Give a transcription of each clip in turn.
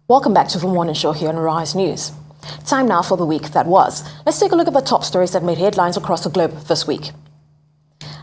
Welcome back to the morning show here on Rise News. Time now for the week that was. Let's take a look at the top stories that made headlines across the globe this week.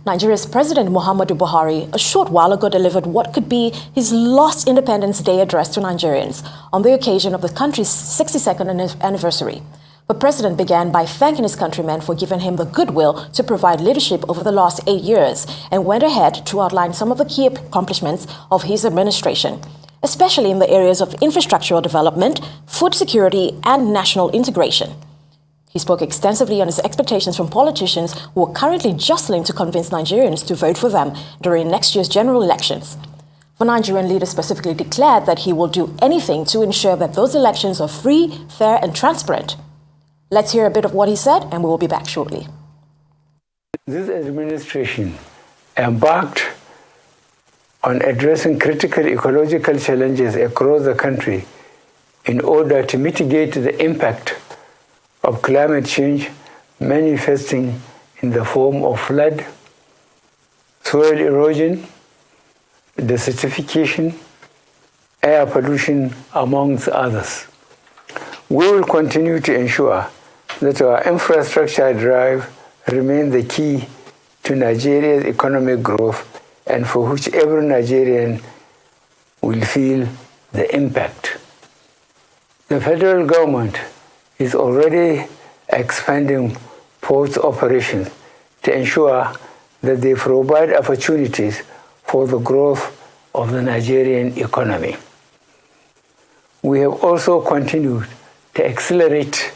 Nigeria's President Muhammadu Buhari a short while ago delivered what could be his last Independence Day address to Nigerians on the occasion of the country's 62nd anniversary. The president began by thanking his countrymen for giving him the goodwill to provide leadership over the last 8 years and went ahead to outline some of the key accomplishments of his administration, especially in the areas of infrastructural development, food security, and national integration. He spoke extensively on his expectations from politicians who are currently jostling to convince Nigerians to vote for them during next year's general elections. The Nigerian leader specifically declared that he will do anything to ensure that those elections are free, fair, and transparent. Let's hear a bit of what he said, and we will be back shortly. This administration embarked on addressing critical ecological challenges across the country in order to mitigate the impact of climate change manifesting in the form of flood, soil erosion, desertification, air pollution, amongst others. We will continue to ensure that our infrastructure drive remains the key to Nigeria's economic growth and for which every Nigerian will feel the impact. The federal government is already expanding port operations to ensure that they provide opportunities for the growth of the Nigerian economy. We have also continued to accelerate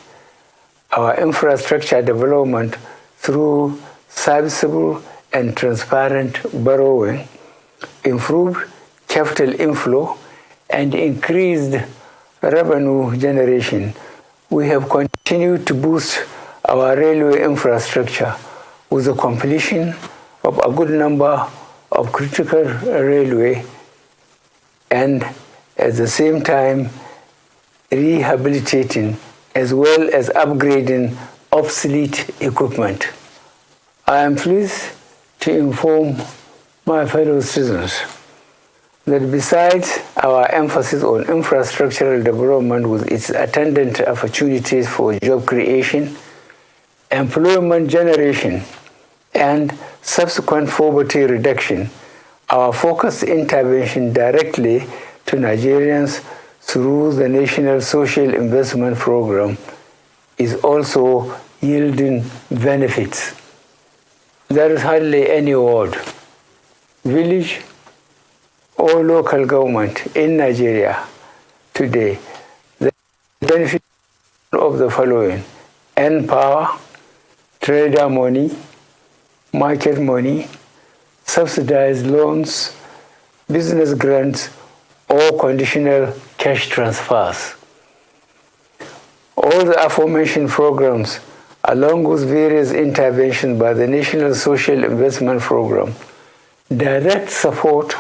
our infrastructure development through serviceable and transparent borrowing, improved capital inflow, and increased revenue generation. We have continued to boost our railway infrastructure with the completion of a good number of critical railway and at the same time rehabilitating as well as upgrading obsolete equipment. I am pleased to inform my fellow citizens that besides our emphasis on infrastructural development with its attendant opportunities for job creation, employment generation, and subsequent poverty reduction, our focused intervention directly to Nigerians through the National Social Investment Program is also yielding benefits. There is hardly any ward, village, or local government in Nigeria today that benefits of the following: N-Power, trader money, market money, subsidized loans, business grants, or conditional cash transfers. All the aforementioned programs, along with various interventions by the National Social Investment Program, direct support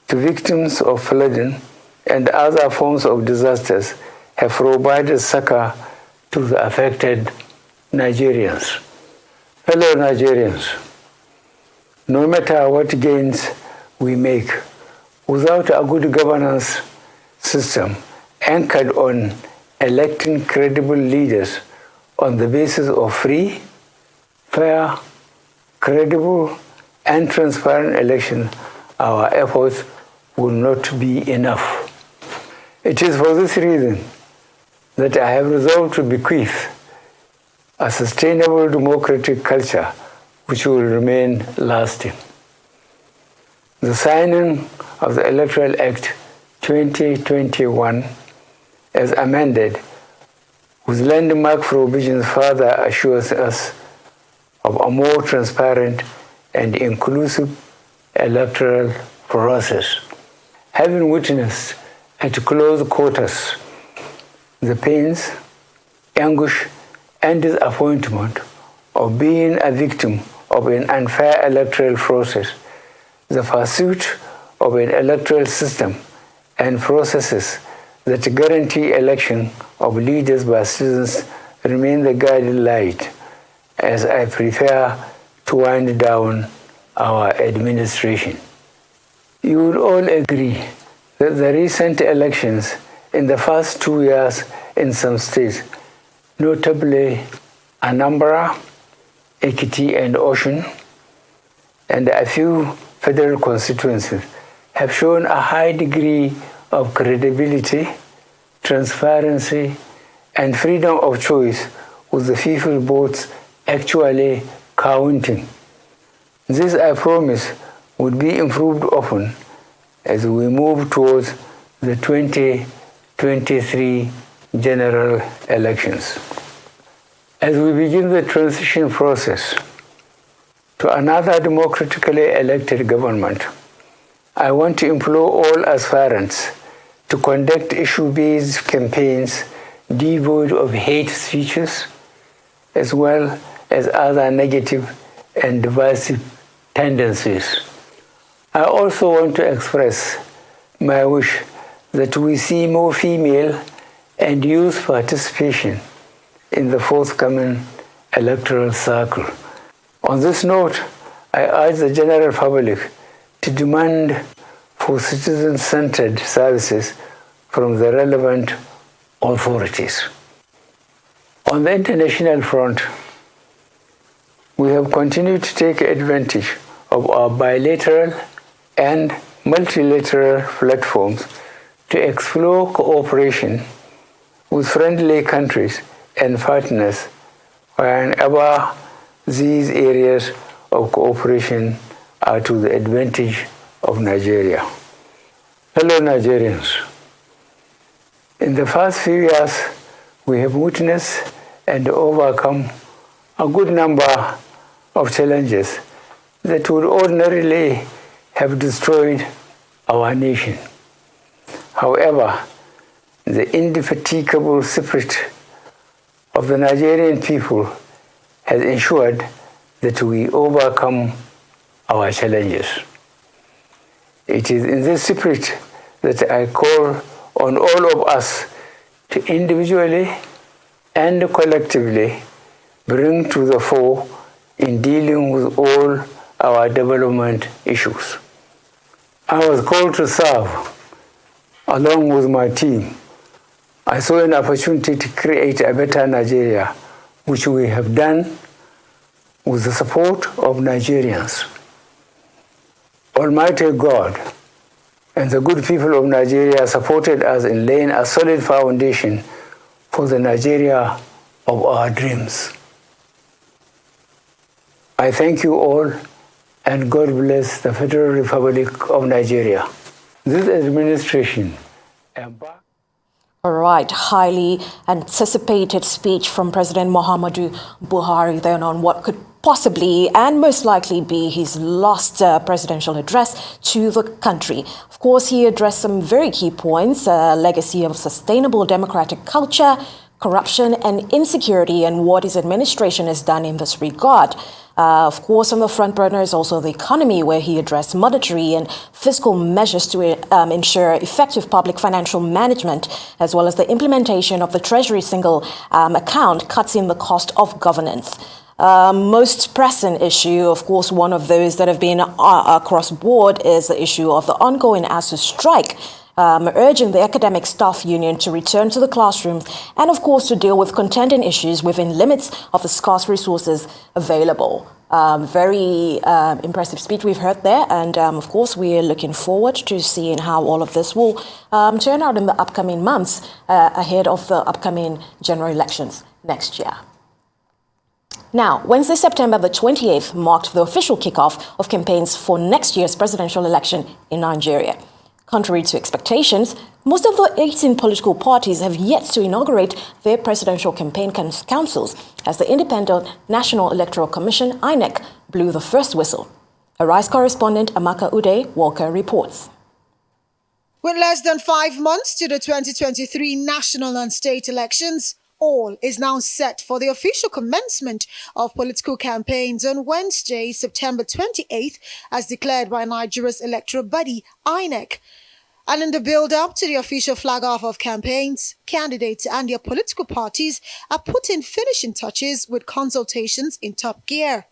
to victims of flooding and other forms of disasters, have provided succor to the affected Nigerians. Fellow Nigerians, no matter what gains we make, without a good governance system anchored on electing credible leaders on the basis of free, fair, credible, and transparent elections, our efforts will not be enough. It is for this reason that I have resolved to bequeath a sustainable democratic culture which will remain lasting. The signing of the Electoral Act 2021 as amended with landmark provisions further assures us of a more transparent and inclusive electoral process. Having witnessed at close quarters the pains, anguish, and disappointment of being a victim of an unfair electoral process, the pursuit of an electoral system and processes that guarantee election of leaders by citizens remain the guiding light as I prepare to wind down our administration. You would all agree that the recent elections in the first 2 years in some states, notably Anambra, Ekiti, and Osun, and a few federal constituencies, have shown a high degree of credibility, transparency, and freedom of choice, with the people votes actually counting. This, I promise, would be improved upon as we move towards the 2023 general elections. As we begin the transition process to another democratically elected government, I want to implore all aspirants to conduct issue-based campaigns devoid of hate speeches, as well as other negative and divisive tendencies. I also want to express my wish that we see more female and youth participation in the forthcoming electoral cycle. On this note, I urge the general public to demand for citizen-centered services from the relevant authorities. On the international front, we have continued to take advantage of our bilateral and multilateral platforms to explore cooperation with friendly countries and partners whenever these areas of cooperation are to the advantage of Nigeria. Fellow Nigerians, in the past few years, we have witnessed and overcome a good number of challenges that would ordinarily have destroyed our nation. However, the indefatigable spirit of the Nigerian people has ensured that we overcome our challenges. It is in this spirit that I call on all of us to individually and collectively bring to the fore in dealing with all our development issues. I was called to serve along with my team. I saw an opportunity to create a better Nigeria, which we have done with the support of Nigerians. Almighty God and the good people of Nigeria supported us in laying a solid foundation for the Nigeria of our dreams. I thank you all, and God bless the Federal Republic of Nigeria. This administration embarked. All right, highly anticipated speech from President Muhammadu Buhari then on what could possibly and most likely be his last presidential address to the country. Of course, he addressed some very key points, a legacy of sustainable democratic culture, corruption and insecurity, and what his administration has done in this regard. Of course, on the front burner is also the economy, where he addressed monetary and fiscal measures to ensure effective public financial management, as well as the implementation of the Treasury single account cuts in the cost of governance. Most pressing issue, of course, one of those that have been across board is the issue of the ongoing ASU strike, urging the academic staff union to return to the classrooms and, of course, to deal with contending issues within limits of the scarce resources available. Very impressive speech we've heard there, and of course we're looking forward to seeing how all of this will turn out in the upcoming months ahead of the upcoming general elections next year. Now, Wednesday, September the 28th marked the official kickoff of campaigns for next year's presidential election in Nigeria. Contrary to expectations, most of the 18 political parties have yet to inaugurate their presidential campaign councils, as the Independent National Electoral Commission, INEC, blew the first whistle. Arise correspondent Amaka Ude Walker reports. With less than 5 months to the 2023 national and state elections, all is now set for the official commencement of political campaigns on Wednesday, September 28th, as declared by Nigeria's electoral body, INEC. And in the build-up to the official flag-off of campaigns, candidates and their political parties are putting finishing touches with consultations in top gear.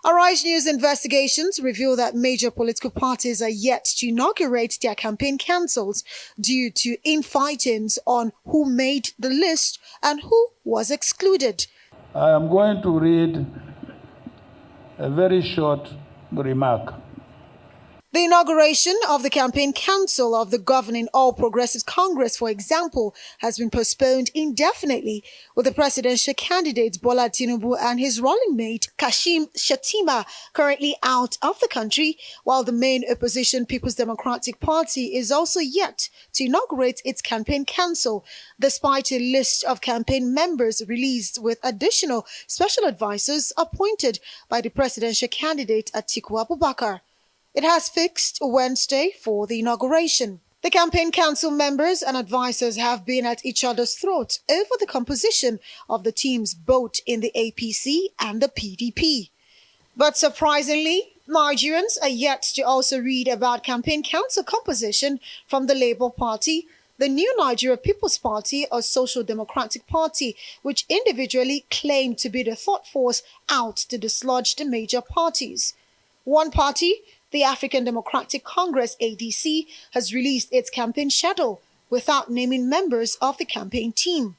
Arise News investigations reveal that major political parties are yet to inaugurate their campaign councils due to infightings on who made the list and who was excluded. I am going to read a very short remark. The inauguration of the campaign council of the governing All Progressives Congress, for example, has been postponed indefinitely, with the presidential candidate Bola Tinubu and his running mate Kashim Shettima currently out of the country, while the main opposition People's Democratic Party is also yet to inaugurate its campaign council, despite a list of campaign members released with additional special advisors appointed by the presidential candidate Atiku Abubakar. It has fixed Wednesday for the inauguration. The campaign council members and advisors have been at each other's throats over the composition of the teams both in the APC and the PDP. But surprisingly, Nigerians are yet to also read about campaign council composition from the Labour Party, the New Nigeria People's Party or Social Democratic Party, which individually claim to be the thought force out to dislodge the major parties. One party, the African Democratic Congress ADC, has released its campaign schedule without naming members of the campaign team.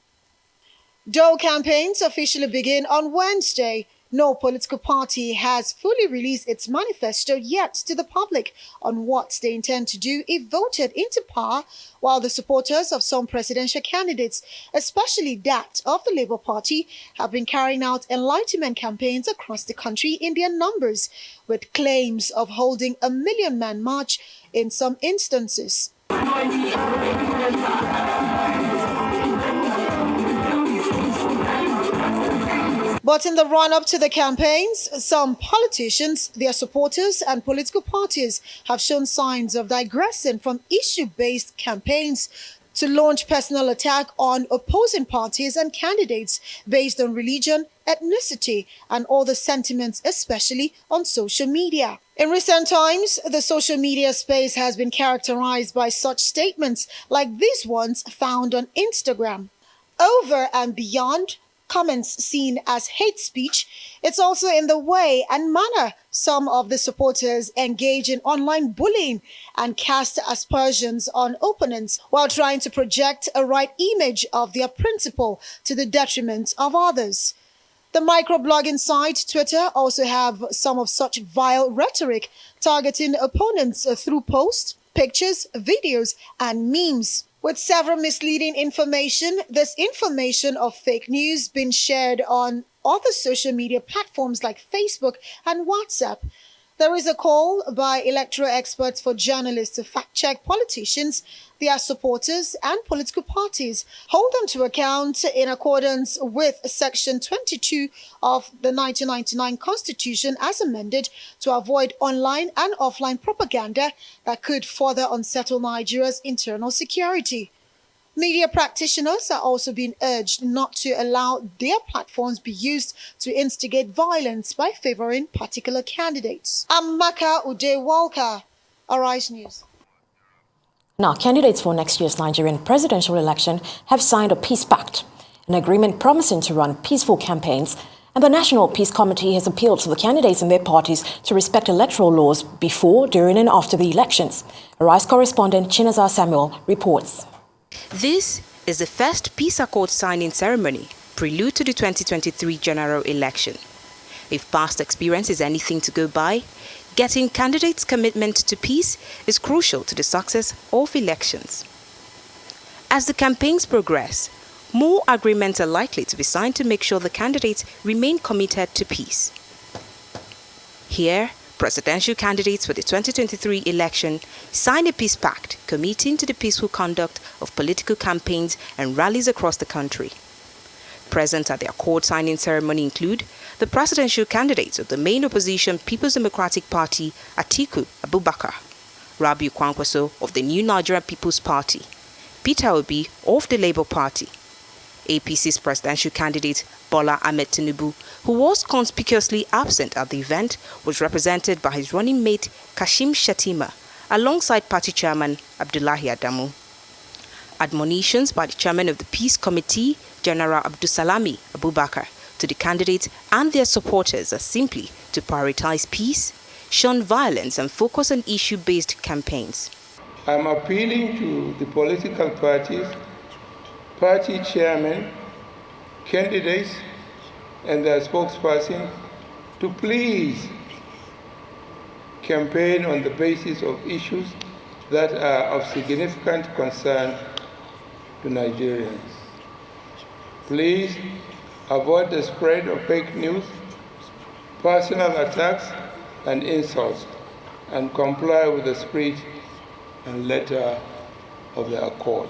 Though campaigns officially begin on Wednesday, no political party has fully released its manifesto yet to the public on what they intend to do if voted into power, while the supporters of some presidential candidates, especially that of the Labour Party, have been carrying out enlightenment campaigns across the country in their numbers, with claims of holding a million-man march in some instances. But in the run-up to the campaigns, some politicians, their supporters and political parties have shown signs of digressing from issue-based campaigns to launch personal attack on opposing parties and candidates based on religion, ethnicity, and other sentiments, especially on social media. In recent times, the social media space has been characterized by such statements like these ones found on Instagram. Over and beyond comments seen as hate speech, it's also in the way and manner some of the supporters engage in online bullying and cast aspersions on opponents while trying to project a right image of their principle to the detriment of others. The microblogging site Twitter also have some of such vile rhetoric targeting opponents through posts, pictures, videos, and memes. With several misleading information, this information of fake news being shared on other social media platforms like Facebook and WhatsApp. There is a call by electoral experts for journalists to fact-check politicians, their supporters, and political parties, hold them to account in accordance with Section 22 of the 1999 Constitution as amended to avoid online and offline propaganda that could further unsettle Nigeria's internal security. Media practitioners are also being urged not to allow their platforms be used to instigate violence by favoring particular candidates. Amaka Udewalka, Arise News. Now, candidates for next year's Nigerian presidential election have signed a peace pact, an agreement promising to run peaceful campaigns, and the National Peace Committee has appealed to the candidates and their parties to respect electoral laws before, during, and after the elections. Arise correspondent Chinazar Samuel reports. This is the first peace accord signing ceremony, prelude to the 2023 general election. If past experience is anything to go by, getting candidates' commitment to peace is crucial to the success of elections. As the campaigns progress, more agreements are likely to be signed to make sure the candidates remain committed to peace. Here, presidential candidates for the 2023 election signed a peace pact committing to the peaceful conduct of political campaigns and rallies across the country. Present at the accord signing ceremony include the presidential candidates of the main opposition People's Democratic Party, Atiku Abubakar, Rabiu Kwankwaso of the New Nigeria People's Party, Peter Obi of the Labour Party, APC's presidential candidate Bola Ahmed Tinubu, who was conspicuously absent at the event, was represented by his running mate Kashim Shettima, alongside party chairman Abdullahi Adamu. Admonitions by the chairman of the Peace Committee, General Abdusalami Abubakar, to the candidates and their supporters are simply to prioritize peace, shun violence and focus on issue-based campaigns. I'm appealing to the political parties, party chairmen, candidates and their spokesperson to please campaign on the basis of issues that are of significant concern to Nigerians. Please avoid the spread of fake news, personal attacks and insults, and comply with the spirit and letter of the accord.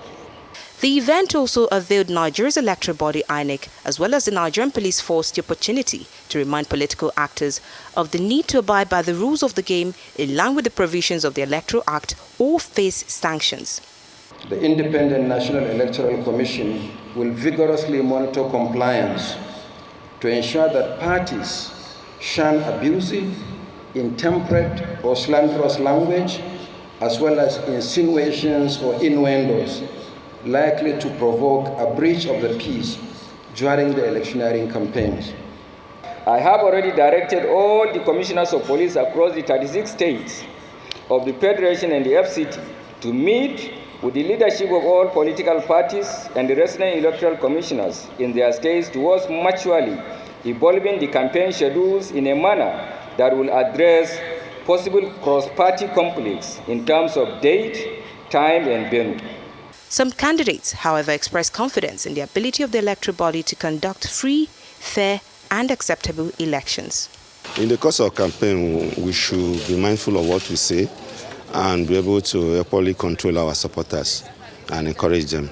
The event also availed Nigeria's electoral body INEC as well as the Nigerian police force the opportunity to remind political actors of the need to abide by the rules of the game in line with the provisions of the Electoral Act or face sanctions. The Independent National Electoral Commission will vigorously monitor compliance to ensure that parties shun abusive, intemperate or slanderous language as well as insinuations or innuendos likely to provoke a breach of the peace during the electioneering campaigns. I have already directed all the commissioners of police across the 36 states of the Federation and the FCT to meet with the leadership of all political parties and the resident electoral commissioners in their states towards mutually evolving the campaign schedules in a manner that will address possible cross-party conflicts in terms of date, time, and venue. Some candidates, however, expressed confidence in the ability of the electoral body to conduct free, fair, and acceptable elections. In the course of campaign, we should be mindful of what we say and be able to equally control our supporters and encourage them,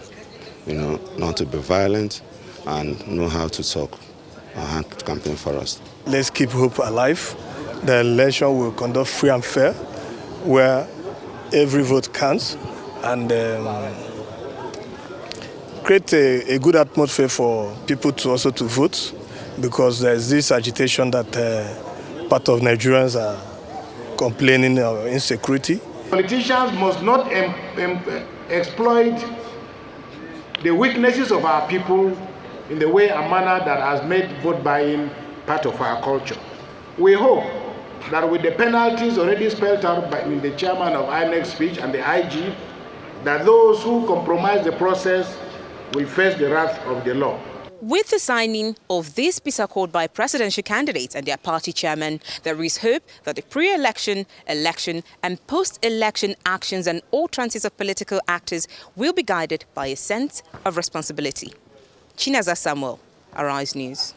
not to be violent and know how to talk and to campaign for us. Let's keep hope alive. The election will conduct free and fair, where every vote counts, and create a good atmosphere for people to also to vote, because there's this agitation that part of Nigerians are complaining of insecurity. Politicians must not exploit the weaknesses of our people in the way and manner that has made vote buying part of our culture. We hope that with the penalties already spelled out in the chairman of INEC's speech and the IG, that those who compromise the process will face the wrath of the law. With the signing of this peace accord by presidential candidates and their party chairman, there is hope that the pre-election, election and post-election actions and all trances of political actors will be guided by a sense of responsibility. Chinaza Samuel, Arise News.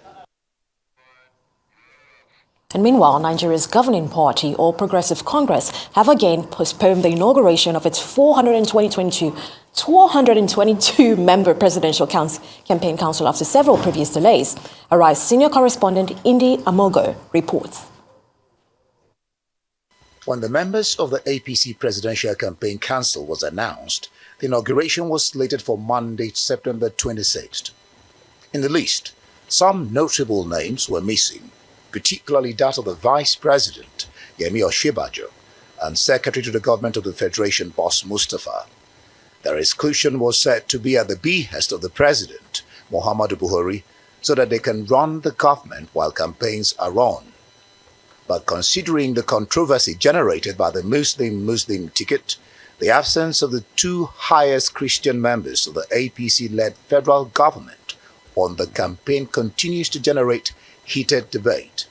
And meanwhile, Nigeria's governing party, All Progressive Congress, have again postponed the inauguration of its 422-member presidential campaign council after several previous delays. Arise senior correspondent Indi Amogo reports. When the members of the APC Presidential Campaign Council was announced, the inauguration was slated for Monday, September 26th. In the list, some notable names were missing, particularly that of the Vice President, Yemi Oshibajo, and Secretary to the Government of the Federation, Boss Mustafa. Their exclusion was said to be at the behest of the President, Muhammadu Buhari, so that they can run the government while campaigns are on. But considering the controversy generated by the Muslim ticket, the absence of the two highest Christian members of the APC-led federal government on the campaign continues to generate heated debate.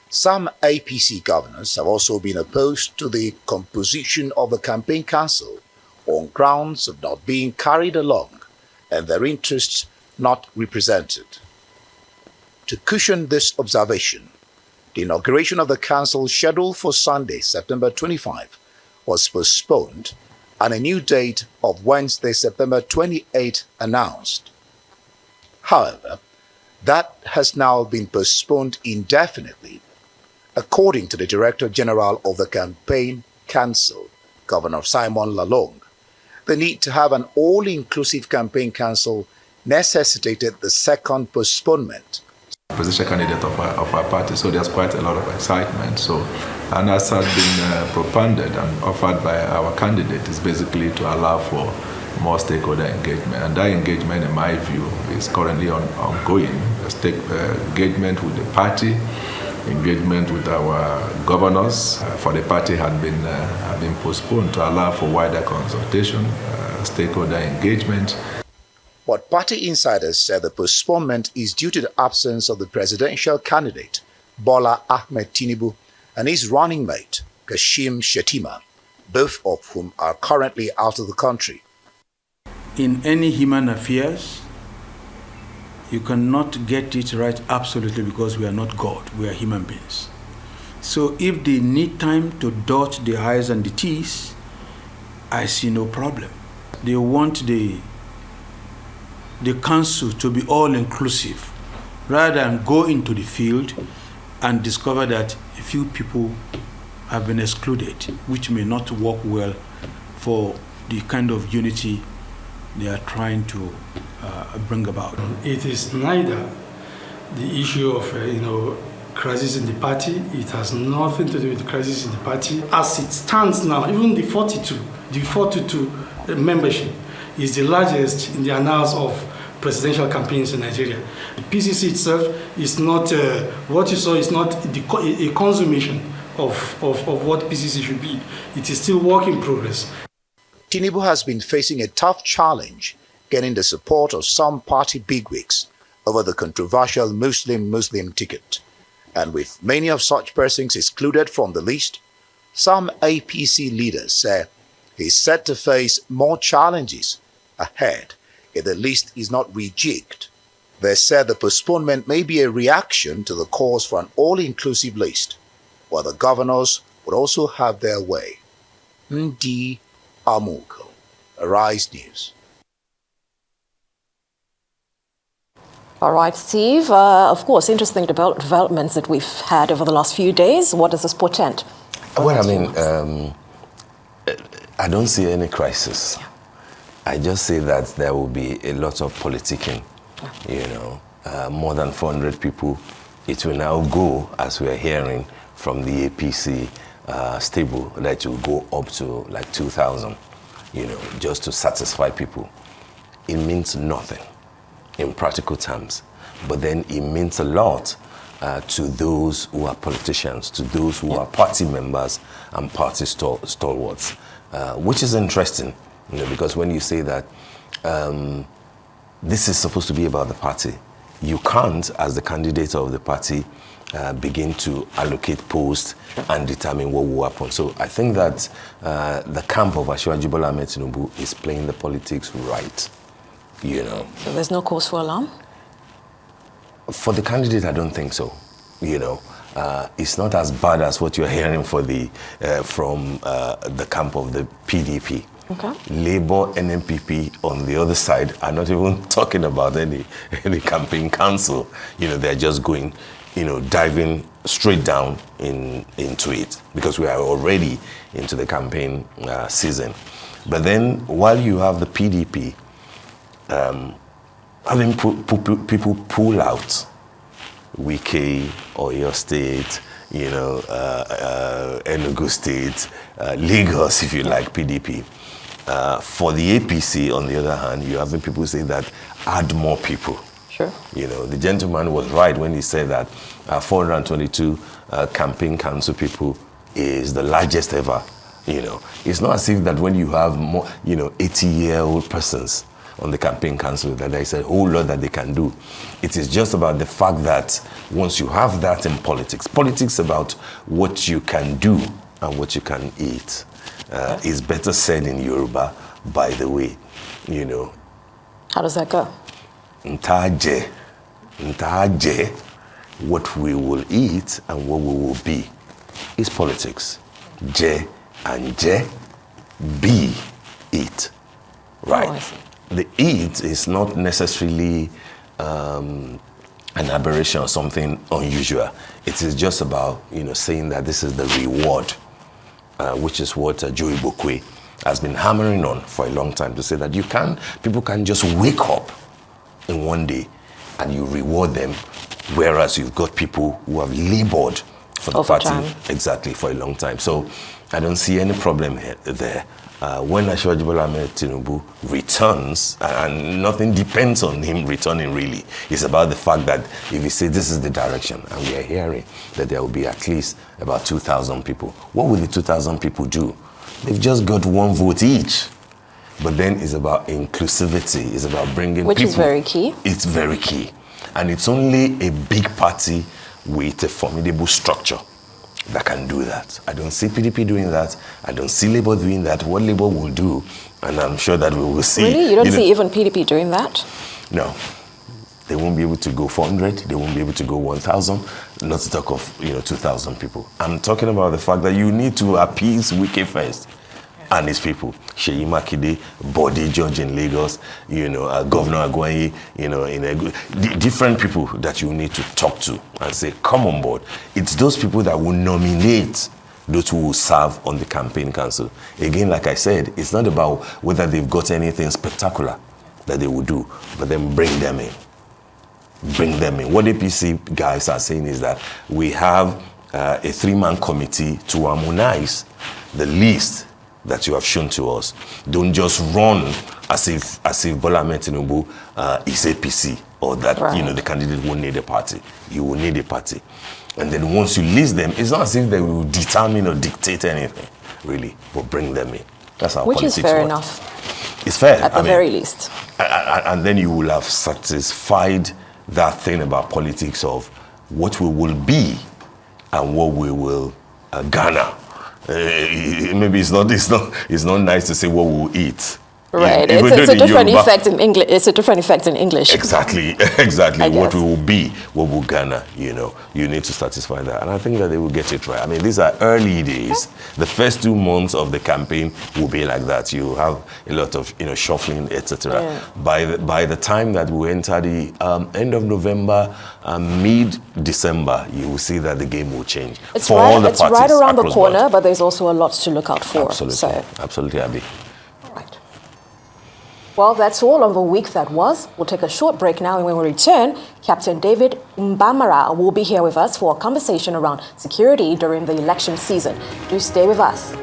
Some APC governors have also been opposed to the composition of the campaign council on grounds of not being carried along and their interests not represented. To cushion this observation, the inauguration of the council scheduled for Sunday, September 25, was postponed and a new date of Wednesday, September 28 announced. However, that has now been postponed indefinitely, according to the Director General of the Campaign Council, Governor Simon Lalong. The need to have an all-inclusive campaign council necessitated the second postponement. Presidential candidate of our party, so there's quite a lot of excitement. And as has been propounded and offered by our candidate, is basically to allow for more stakeholder engagement. And that engagement, in my view, is currently ongoing. Engagement with the party, engagement with our governors for the party had been postponed to allow for wider consultation, stakeholder engagement. But party insiders said the postponement is due to the absence of the presidential candidate, Bola Ahmed Tinubu, and his running mate, Kashim Shettima, both of whom are currently out of the country. In any human affairs, you cannot get it right absolutely because we are not God, we are human beings. So if they need time to dot the I's and the T's, I see no problem. They want the council to be all-inclusive, rather than go into the field and discover that a few people have been excluded, which may not work well for the kind of unity they are trying to bring about. It is neither the issue of crisis in the party. It has nothing to do with the crisis in the party. As it stands now, even the 42 membership is the largest in the annals of presidential campaigns in Nigeria. The PCC itself is not, what you saw is not a consummation of what PCC should be. It is still work in progress. Tinubu has been facing a tough challenge getting the support of some party bigwigs over the controversial Muslim ticket. And with many of such persons excluded from the list, some APC leaders say he's set to face more challenges ahead if the list is not rejigged. They said the postponement may be a reaction to the calls for an all-inclusive list, where the governors would also have their way. Ndi Amuko, Arise News. All right, Steve. Of course, interesting developments that we've had over the last few days. What does this portend? Well, I mean, I don't see any crisis. Yeah. I just say that there will be a lot of politicking, more than 400 people. It will now go, as we are hearing from the APC stable, that will go up to like 2,000, just to satisfy people. It means nothing in practical terms, but then it means a lot to those who are politicians, to those who are party members and party stalwarts, which is interesting, because when you say that this is supposed to be about the party, you can't, as the candidate of the party, begin to allocate posts and determine what will happen. So I think that the camp of Asiwaju Bola Ahmed Tinubu is playing the politics right. So there's no cause for alarm? For the candidate, I don't think so. It's not as bad as what you're hearing from the camp of the PDP. Okay. Labour and NPP on the other side are not even talking about any campaign council. They're just going, diving straight down into it, because we are already into the campaign season. But then while you have the PDP having people pull out, Wike, Oyo State, Enugu State, Lagos, if you like, PDP. For the APC, on the other hand, you're having people say that add more people. Sure. The gentleman was right when he said that 422 campaign council people is the largest ever. It's not as if that when you have more, 80-year-old persons on the campaign council, that there is a whole lot that they can do. It is just about the fact that once you have that in politics about what you can do and what you can eat. Is better said in Yoruba, by the way, How does that go? Ntaje, what we will eat and what we will be, is politics. Je and je, be, eat. Right? Oh, the eat is not necessarily an aberration or something unusual. It is just about, saying that this is the reward. Which is what Joey Bokwe has been hammering on for a long time, to say that people can just wake up in one day and you reward them, whereas you've got people who have labored for the party exactly for a long time. So I don't see any problem there when Asiwaju Bola Ahmed Tinubu returns, and nothing depends on him returning really, it's about the fact that if he says this is the direction, and we are hearing that there will be at least about 2,000 people, what will the 2,000 people do? They've just got one vote each. But then it's about inclusivity, it's about bringing people. Which is very key. It's very key. And it's only a big party with a formidable structure that can do that. I don't see PDP doing that. I don't see Labour doing that. What Labour will do, and I'm sure that we will see. Really? You don't see even PDP doing that? No. They won't be able to go 400. They won't be able to go 1,000. Not to talk of 2,000 people. I'm talking about the fact that you need to appease Wike first and his people. Seyi Makinde, Bode George in Lagos, Governor Agwayi, different people that you need to talk to and say, come on board. It's those people that will nominate those who will serve on the campaign council. Again, like I said, it's not about whether they've got anything spectacular that they will do, but then bring them in. Bring them in. What APC guys are saying is that we have a 3-man committee to harmonize the list that you have shown to us. Don't just run as if Bola Ahmed Tinubu is APC, or that the candidate won't need a party. You will need a party. And then once you list them, it's not as if they will determine or dictate anything, really, but bring them in. That's how politics works. Which is fair enough. It's fair. At the very least. And then you will have satisfied that thing about politics of what we will be and what we will garner. Maybe it's not nice to say what we'll eat. Right. It's a different effect in English. It's a different effect in English. Exactly. What we will be, what we'll garner, you need to satisfy that. And I think that they will get it right. I mean, these are early days. The first 2 months of the campaign will be like that. You have a lot of, shuffling, etc. Yeah. By the time that we enter the end of November, mid-December, you will see that the game will change. It's right around the corner, but there's also a lot to look out for. Absolutely, Abby. Well, that's all on the week that was. We'll take a short break now, and when we return, Captain David Mbamara will be here with us for a conversation around security during the election season. Do stay with us.